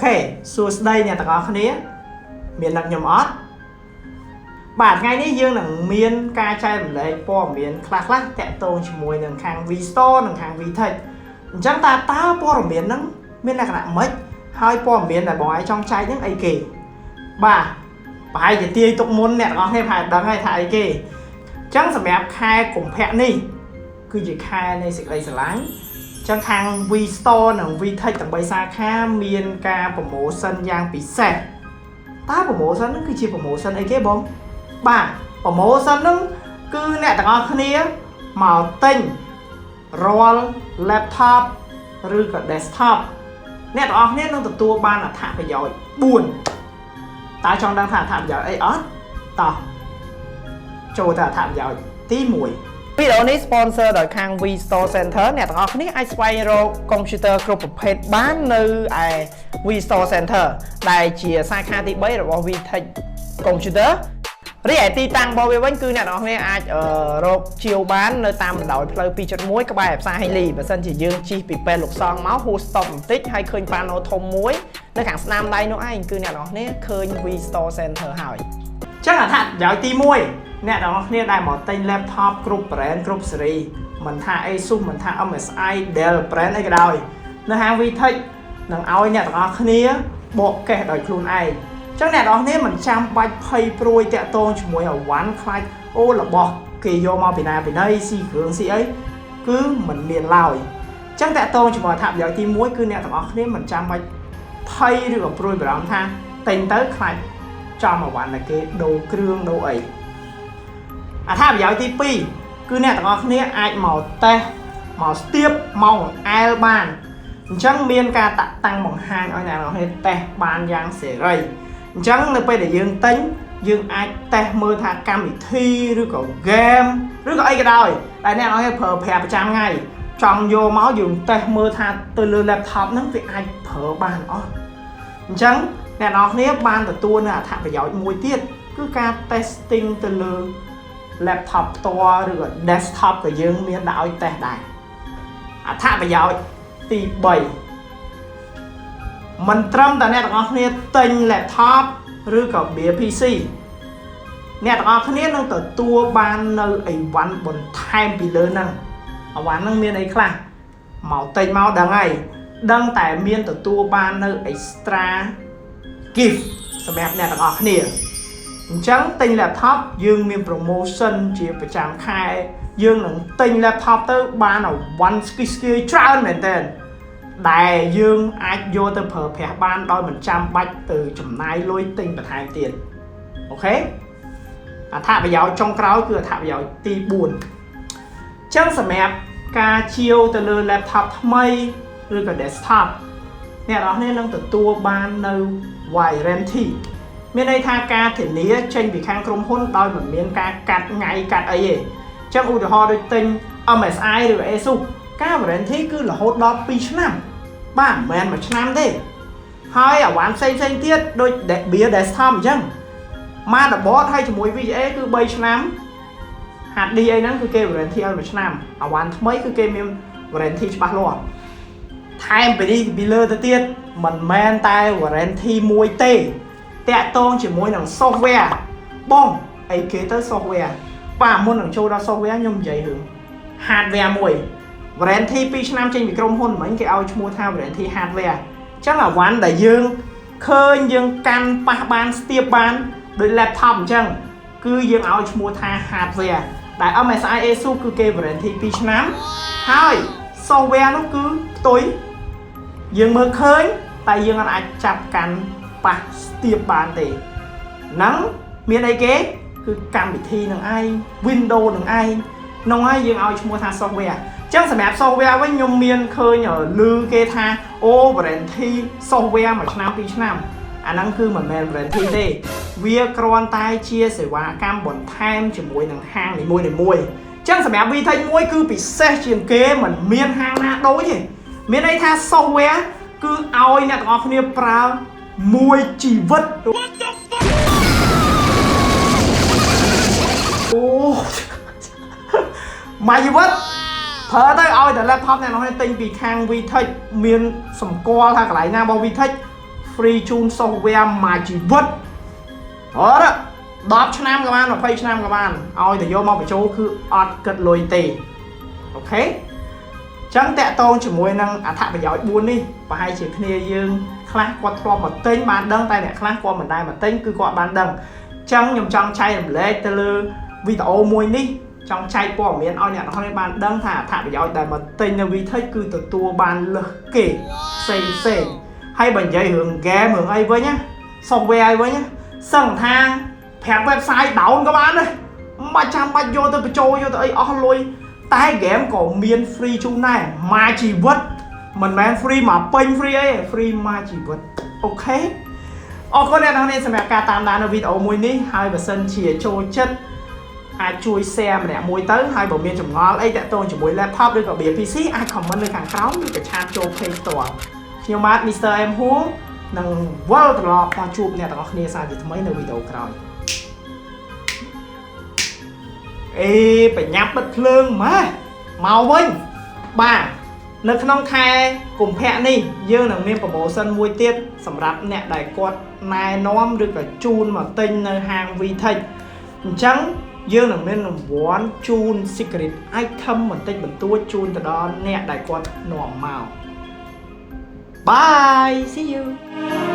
เคសួស្តីអ្នកទាំងអស់គ្នាមានដឹកខ្ញុំអត់បាទថ្ងៃនេះយើងនឹងមានការចែករំលែកព័ត៌មានខ្លះៗតាក់ទងជាមួយនឹងខាង V-Store និងខាង VTech អញ្ចឹងតើព័ត៌មានហ្នឹងមានលក្ខណៈម៉េចហើយព័ត៌មានដែលបងឯងចង់ចែកហ្នឹងអីគេបាទប្រហែលជាទាយទុកមុនអ្នកទាំងអស់គ្នាប្រហែលដឹងហើយថាអីគេអញ្ចឹងសម្រាប់ខែកុម្ភៈនេះគឺជាខែនៃសេចក្តីស្រឡាញ់ចឹងខាង V-Store និង VTech ទាំង3សាខាមានការប្រម៉ូសិនយ៉ាងពិសេសតើប្រម៉ូសិនហ្នឹងគឺជាប្រម៉ូសិនអីគេបងបាទប្រម៉ូសិនហ្នឹងគឺអ្នកទាំងអស់គ្នាមកទិញរាល់ laptop ឬក៏ desktop អ្នកទាំងអស់គ្នានឹងទទួលបានអត្ថប្រយោជន៍4តើចង់ដឹងថាអត្ថប្រយោជន៍អីអត់តោះចូលទៅអត្ថប្រយោជន៍ទី1វីដេអូនេះ sponsor ដោយខាង V-Store Center អ្នកទាំងអស់គ្នាអាចស្វែងរក computer គ្រប់ប្រភេទបាននៅឯ V-Store Center ដែលជាសាខាទី3របស់ VTech Computer រីឯទីតាំងរបស់វាវិញគឺអ្នកទាំងអស់គ្នាអាចរកជាវបាននៅតាមបណ្ដោយផ្លូវ 2.1 ក្បែរផ្សារហេលីបើសិនជាយើងជិះពីពេលលោកសងមកហួស stop បន្តិចហើយឃើញប៉ាណូធំមួយនៅខាងស្នាមដៃនោះឯងគឺអ្នកទាំងអស់គ្នាឃើញ V-Store Center ហើយអញ្ចឹងអត្ថប្រយោជន៍ទី1អ្នកទាំងអស់គ្នាដែលមកទិញ laptop គ្រប់ brand គ្រប់ series មិនថា Asus មិនថា MSI Dell brand អីក៏ដោយនៅហាង VTech នឹងឲ្យអ្នកទាំងអស់គ្នាបកកេះដោយខ្លួនឯងចឹងអ្នកនរគ្នាមិនចាំបាច់ភ័យព្រួយតាក់ទងជាមួយអវ៉ាន់ខ្លាចអូរបស់គេយកមកពីណាពីណីស៊ីគ្រឿងស៊ីអីគឺមិនមានឡើយចឹងតាក់ទងជាមួយអត្ថប្រយោជន៍ទី1គឺអ្នកទាំងអស់គ្នាមិនចាំបាច់ភ័យឬក៏ព្រួយបារម្ភថាទិញទៅខ្លាចចំអវ៉ាន់តែគេដូរគ្រឿងដូរអីអត្ថប្រយោជន៍ទី2គឺអ្នកទាំងអស់គ្នាអាចមកតេស្តមកស្ទាបមកអែលបានអញ្ចឹងមានការតាក់តាំងបង្ហាញឲ្យអ្នកទាំងអស់គ្នាតេស្តបានយ៉ាងសេរីអញ្ចឹងនៅពេលដែលយើងទិញយើងអាចតេស្តមើលថាកម្មវិធីឬក៏ game ឬក៏អីក៏ដោយដែលអ្នកនរគ្នាប្រើប្រាស់ប្រចាំថ្ងៃចង់យកមកយើងតេស្តមើលថាទៅលើ laptop ហ្នឹងវាអាចប្រើបានអស់អញ្ចឹងអ្នកនរគ្នាបានទទួលនៅអត្ថប្រយោជន៍មួយទៀតគឺការ testing ទៅលើ laptop ផ្ទាល់ឬក៏ desktop ក៏យើងមានដាក់ឲ្យតេស្តដែរអត្ថប្រយោជន៍ទី3មិនត្រឹមតែអ្នកទាំងអស់គ្នាទិញ laptop ឬក៏ PC អ្នកទាំងអស់គ្នានឹងទទួលបាននៅអីវ៉ាន់បន្ថែមពីលើហ្នឹងអីវ៉ាន់ហ្នឹងមានអីខ្លះមកទិញមកដឹងហើយដឹងតែមានទទួលបាននៅ extra gift សម្រាប់អ្នកទាំងអស់គ្នាអញ្ចឹងទិញ laptop យើងមាន promotion ជាប្រចាំខែយើងនឹងទិញ laptop ទៅបានអីវ៉ាន់ស្គីច្រើនមែនទែនដែលយើងអាចយកទៅប្រើប្រាស់បានដោយមិនចាំបាច់ទៅចំណាយលុយទិញបន្ថែមទៀតអូខេអត្ថប្រយោជន៍ចុងក្រោយគឺអត្ថប្រយោជន៍ទី4អញ្ចឹងសម្រាប់ការជាវទៅលើ laptop ថ្មីឬក៏ desktop អ្នកនរគ្នានឹងទទួលបាននៅ warranty មានន័យថាការធានាចេញពីខាងក្រុមហ៊ុនដោយមិនមានការកាត់ថ្ងៃកាត់អីទេអញ្ចឹងឧទាហរណ៍ដូចទិញ MSI ឬក៏ Asus ការ warranty គឺរហូតដល់2ឆ្នាំបាទមិនមែន1ឆ្នាំទេហើយអាវ៉ាន់ផ្សេងទៀតដូច Beer Desktop អញ្ចឹង motherboard ហើយជាមួយ VGA គឺ3ឆ្នាំ HD អីហ្នឹងគឺគេ warranty ឲ្យ1ឆ្នាំអាវ៉ាន់ថ្មីគឺគេមាន warranty ច្បាស់លាស់ថែមពីនេះពីលើទៅទៀតមិនមែនតែ warranty មួយទេតាក់ទងជាមួយនឹង software បងអីគេទៅ software បាទមុននឹងចូលដល់ software ខ្ញុំនិយាយរឿង hardware មួយwarranty 2ឆ្នាំចេញពីក្រុមហ៊ុនមិញគេឲ្យឈ្មោះថា warranty hardware អញ្ចឹងអាវ៉ាន់ដែលយើងឃើញយើងកាន់ប៉ះបានស្ទាបបានដោយ laptop អញ្ចឹងគឺយើងឲ្យឈ្មោះថា hardware ដែល MSI Asus គឺគេ warranty 2ឆ្នាំហើយ software នោះគឺផ្ទុយយើងមើលឃើញតែយើងអាចចាប់កាន់ប៉ះស្ទាបបានទេហ្នឹងមានអីគេគឺកម្មវិធីនឹងឯង Windows នឹងឯងនោះហើយយើងឲ្យឈ្មោះថា softwareចឹងសម្រាប់ software វិញខ្ញុំមានឃើញឮគេថាអូ warranty software 1ឆ្នាំ2ឆ្នាំអាហ្នឹងគឺមិនមែន warranty ទេវាគ្រាន់តែជាសេវាកម្មបន្ថែមជាមួយនឹងហាងនីមួយៗចឹងសម្រាប់ VTech មួយគឺពិសេសជាងគេមិនមានហាងណាដូចទេមានន័យថា software គឺឲ្យអ្នកទាំងអស់គ្នាប្រើមួយជីវិតអូមួយជីវិតប្រើទៅឲ្យតែ laptop អ្នកនរទិញពីខាង VTech មានសម្គាល់ថាកន្លែងណារបស់ VTech free ជូន software មួយជីវិតអត់10ឆ្នាំក៏បាន20ឆ្នាំក៏បានឲ្យតែយកមកបញ្ចូលគឺអត់គិតលុយទេអូខេចឹងតាក់ទងជាមួយនឹងអត្ថប្រយោជន៍4នេះប្រហែលជាគ្នាយើងខ្លះគាត់ធ្លាប់មកទិញបានដឹងតែអ្នកខ្លះគាត់មិនដែលមកទិញគឺគាត់បានដឹងចឹងខ្ញុំចង់ចែករំលែកទៅលើវីដេអូមួយនេះចង់ចែកព័ត៌មានឲ្យអ្នកនរគ្នាបានដឹងថាអត្ថប្រយោជន៍ដែលមកទិញនៅ VTech គឺទទួលបានលើសគេផ្សេងហើយបើនិយាយរឿង game រឿងអីវិញណា software អីវិញណាសឹងថាប្រាប់ website down ក៏បានដែរមិនចាំបាច់យកទៅបញ្ចូលយកទៅអីអស់លុយតែ game ក៏មាន free ជូនដែរមួយជីវិតមិនមែន free មកពេញ free អី free មួយជីវិតអូខេអរគុណអ្នកនរគ្នាសម្រាប់ការតាមដាននៅវីដេអូមួយនេះហើយបើសិនជាចូលចិត្តអាចជួយ share ម្នាក់មួយទៅហើយបើមានចម្ងល់អីតាក់ទងជាមួយ laptop ឬក៏ PC អាច comment នៅខាងក្រោមឬក៏ឆាតចូល page ផ្ទាល់ខ្ញុំបាទ Mr. M Hu នឹងវិលត្រឡប់មកជួបអ្នកទាំងអស់គ្នាសាជាថ្មីនៅវីដេអូក្រោយបញ្ញាប់បិទភ្លើងមកវិញបាទនៅក្នុងខែកុម្ភៈនេះយើងនឹងមាន promotion មួយទៀតសម្រាប់អ្នកដែលគាត់ណែនាំឬក៏ជូនមកទិញនៅហាង VTech អញ្ចឹងយើងនឹងមានរង្វាន់ជូន secret item បន្តិចបន្តួចជូនទៅដល់អ្នកដែលគាត់នាំមក Bye see you